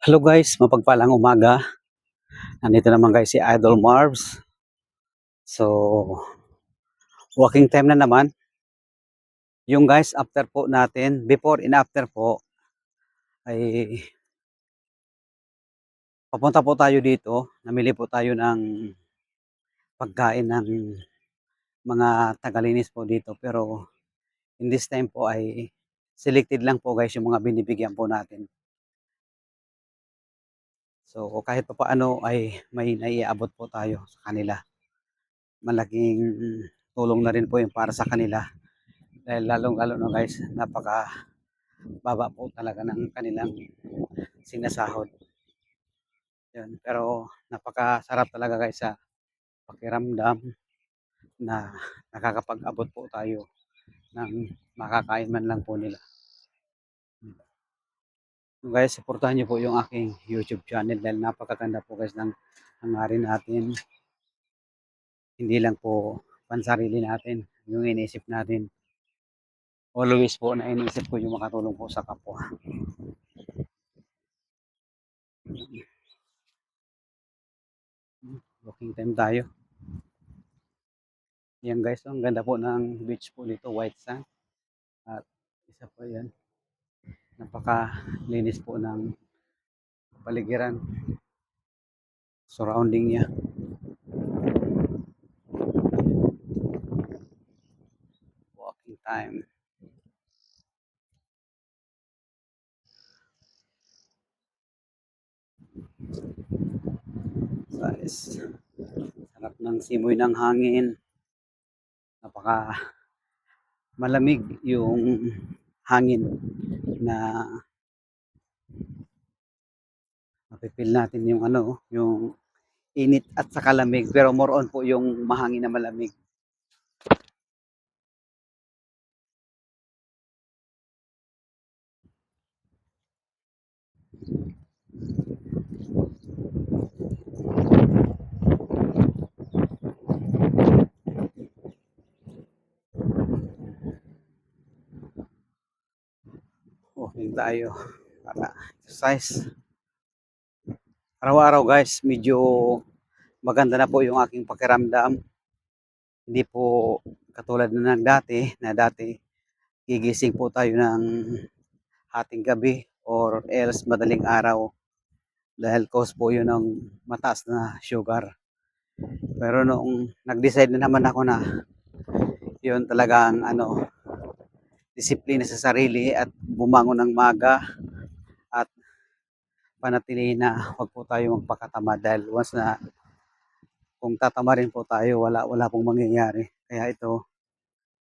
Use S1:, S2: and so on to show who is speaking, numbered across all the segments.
S1: Hello guys, mapagpalang umaga. Nandito naman guys si Idol Marbs. So, walking time na naman. Yung guys, after po natin, before and after po, ay papunta po tayo dito. Namili po tayo ng pagkain ng mga tagalinis po dito. Pero in this time po ay selected lang po guys yung mga binibigyan po natin. So, kahit pa paano ay may naiabot po tayo sa kanila. Malaking tulong na rin po yung para sa kanila. Dahil lalong-lalo na guys, baba po talaga ng kanilang sinasahod. Yun. Pero napakasarap talaga guys sa pakiramdam na nakakapag-abot po tayo ng makakain man lang po nila. So guys, supportahan niyo po yung aking YouTube channel dahil napakaganda po guys ng hangarin natin. Hindi lang po pansarili natin, yung iniisip natin. Always po na iniisip ko yung makatulong po sa kapwa. Walking time tayo. Yan guys, ang ganda po ng beach po dito, white sand. At isa po yan, napakalinis po ng paligiran, surrounding niya. Walking time. Guys, sarap ng simoy ng hangin. Napaka malamig yung hangin na mapipil natin yung yung init at saka lamig, pero more on po yung mahangin na malamig. Walking tayo para exercise. Araw-araw guys, medyo maganda na po yung aking pakiramdam. Hindi po katulad na dati gigising po tayo ng hating gabi or else madaling araw dahil cause po yun ng mataas na sugar. Pero noong nag-decide na naman ako na yun talagang disiplina sa sarili at bumangon ng maga at panatilihin na huwag po tayo magpakatamad dahil once na kung tatama rin po tayo, wala pong mangyayari. Kaya ito,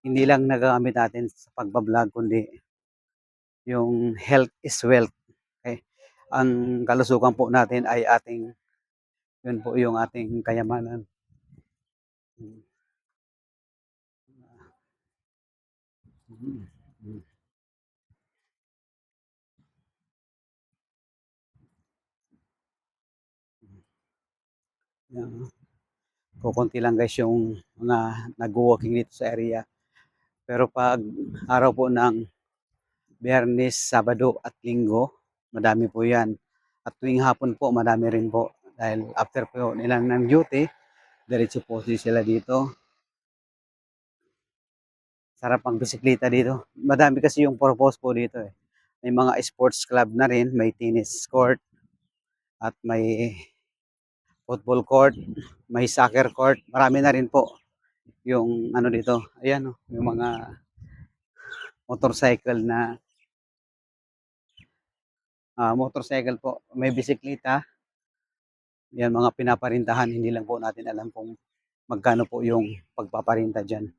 S1: hindi lang nagagamit natin sa pagbablog, kundi yung health is wealth. Okay? Ang kalusugan po natin ay yun po yung ating kayamanan. Yan. Kukunti lang guys yung mga nag-walking dito sa area. Pero pag araw po ng Biyernes, Sabado at Linggo, madami po yan. At tuwing hapon po, madami rin po. Dahil after po nilang ng duty, diretso po sila dito. Sarap ang bisikleta dito. Madami kasi yung purpose po dito eh. May mga sports club na rin, may tennis court, at may football court, may soccer court. Marami na rin po yung dito. Ayan oh, yung mga motorcycle motorcycle po. May bisikleta. Yan mga pinaparintahan. Hindi lang po natin alam kung magkano po yung pagpaparinta dyan.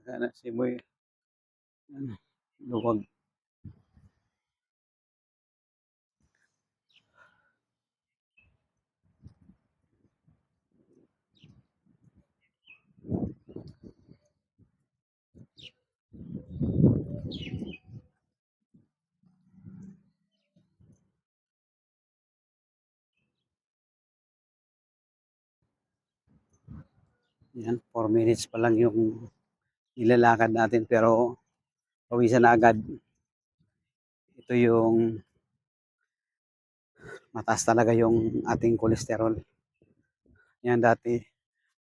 S1: Sana simoy luwag. Yan, 4 minutes pa lang yung nilalakad natin pero pawisan na agad. Ito yung mataas talaga yung ating kolesterol. Yan dati,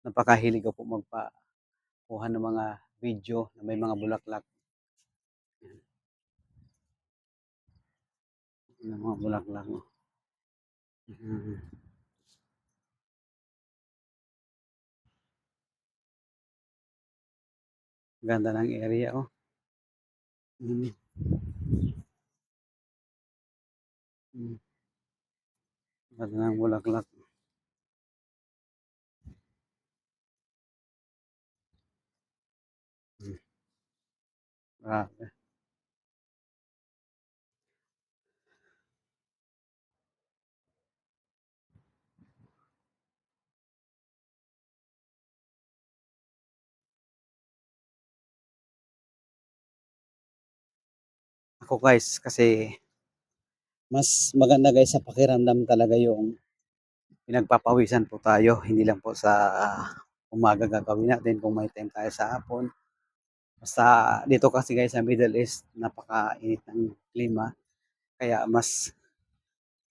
S1: napakahilig ko po magpakuha ng mga video na may mga bulaklak. Ng mga bulaklak. No? Mhm. Ganda ng area, oh. Mm. Mm. Ganda ng bulaklak. Mm. Grabe. Ako guys, kasi mas maganda guys sa pakiramdam talaga yung pinagpapawisan po tayo. Hindi lang po sa umaga gagawin natin kung may time tayo sa hapon. Basta dito kasi guys sa Middle East, napakainit ng klima. Kaya mas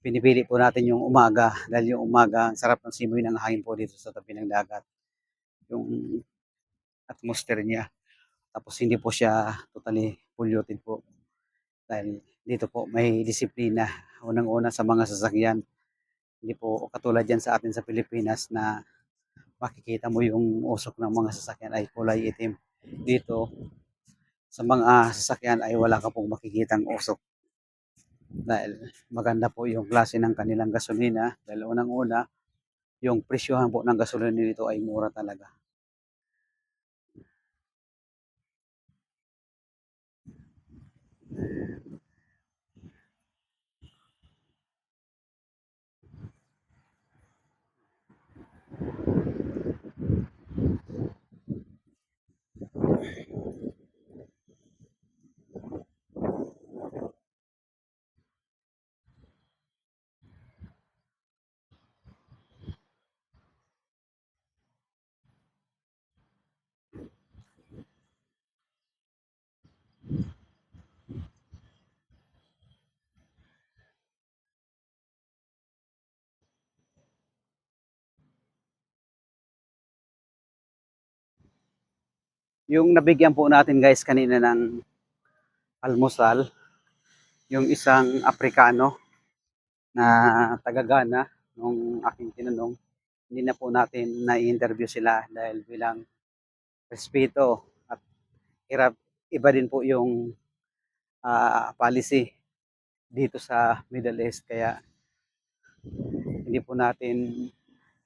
S1: pinipili po natin yung umaga dahil yung umaga ang sarap ng simoy ng hangin po dito sa tabi ng dagat. Yung atmosphere niya. Tapos hindi po siya totally polluted po dahil dito po may disiplina. Unang-una sa mga sasakyan. Hindi po katulad yan sa atin sa Pilipinas na makikita mo yung usok ng mga sasakyan ay kulay itim. Dito sa mga sasakyan ay wala ka pong makikitang usok dahil maganda po yung klase ng kanilang gasolina dahil unang-una yung presyohan po ng gasolina dito ay mura talaga. Yung nabigyan po natin guys kanina ng almusal, yung isang Aprikano na taga-Ghana, nung aking tinanong, hindi na po natin na-interview sila dahil bilang respeto at hirap, iba din po yung policy dito sa Middle East. Kaya hindi po natin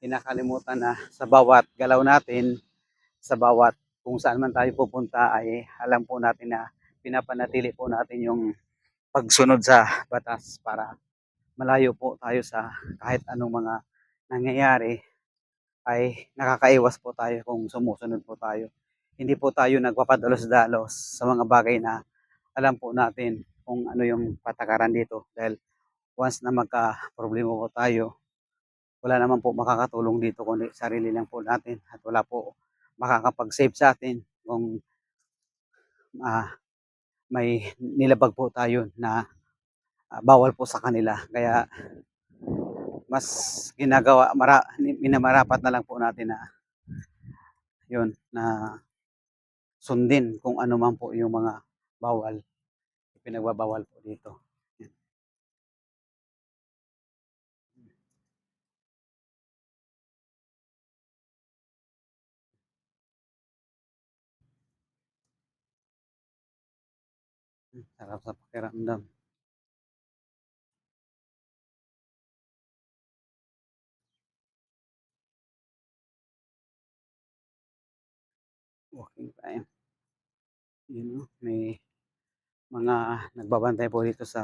S1: kinakalimutan na sa bawat galaw natin, sa bawat kung saan man tayo pupunta ay alam po natin na pinapanatili po natin yung pagsunod sa batas para malayo po tayo sa kahit anong mga nangyayari ay nakakaiwas po tayo kung sumusunod po tayo. Hindi po tayo nagpapadalos-dalos sa mga bagay na alam po natin kung ano yung patakaran dito dahil once na magka-problema po tayo, wala naman po makakatulong dito kundi sarili lang po natin at wala po makakapag-save sa atin kung uh, may nilabag po tayo na bawal po sa kanila. Kaya mas minamarapat na lang po natin na yun, na sundin kung ano man po yung mga bawal, pinagbabawal po dito. Yan. Sarap sa pakiramdam. Walking time. Yun, no? May mga nagbabantay po dito sa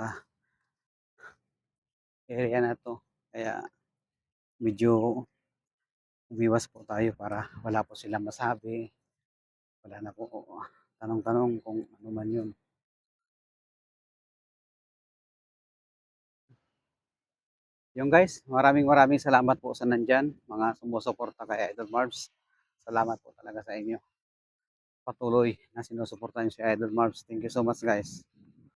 S1: area na to. Kaya medyo umiwas po tayo para wala po silang masabi. Wala na po tanong-tanong kung ano man yun. Yung guys, maraming maraming salamat po sa nandyan, mga sumusuporta kay Idol Marbs. Salamat po talaga sa inyo. patuloy na sinusuportahan si Idol Marbs. Thank you so much guys.